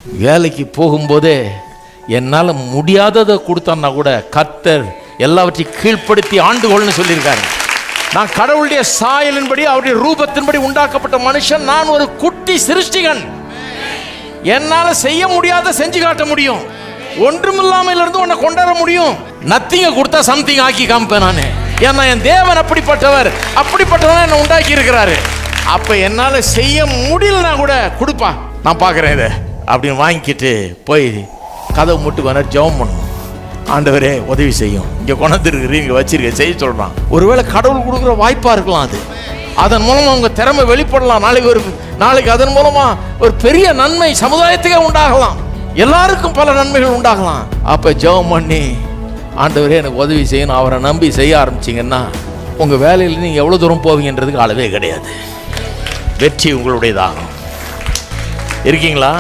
வேலைக்கு போகும்போதே என்னால் முடியாததை கொடுத்தோன்னா கூட கர்த்தர் எல்லாவற்றையும் கீழ்ப்படுத்தி ஆண்டுகொள்னு சொல்லியிருக்காரு. நான் கடவுளுடைய சாயலின்படி அவருடைய ரூபத்தின்படி உண்டாக்கப்பட்ட மனுஷன். நான் ஒரு குட்டி சிருஷ்டிகன். என்னால் செய்ய முடியாத செஞ்சு காட்ட முடியும். ஒன்றுமில்லாமல் இருந்து உன்னை கொண்டாட முடியும். நத்திங்க கொடுத்தா சம்திங் ஆக்கி காமிப்பேன் நான். ஏன்னா என் தேவன் அப்படிப்பட்டவர். அப்படிப்பட்டவன் என்னை உண்டாக்கி இருக்கிறாரு. அப்போ என்னால் செய்ய முடியலன்னா கூட கொடுப்பா, நான் பார்க்குறேன் இதை அப்படின்னு வாங்கிக்கிட்டு போய் கதவு முட்டு வேணா ஜெபம் பண்ணணும். ஆண்டவரே உதவி செய்யும், இங்கே கொண்டாந்துருக்குறீங்க, இங்கே வச்சிருக்க செய்ய சொல்கிறான். ஒருவேளை கடவுள் கொடுக்குற வாய்ப்பாக இருக்கலாம். அது அதன் மூலமாக உங்கள் திறமை வெளிப்படலாம். நாளைக்கு அதன் மூலமாக ஒரு பெரிய நன்மை சமுதாயத்துக்கே உண்டாகலாம். எல்லாருக்கும் பல நன்மைகள் உண்டாகலாம். அப்போ ஜெபம் பண்ணி ஆண்டவரே எனக்கு உதவி செய்யணும் அவரை நம்பி செய்ய ஆரம்பிச்சிங்கன்னா உங்கள் வேலையில் நீங்கள் எவ்வளோ தூரம் போவீங்கன்றதுக்கு அளவே கிடையாது. வெற்றி உங்களுடையதாகும். இருக்கீங்களா?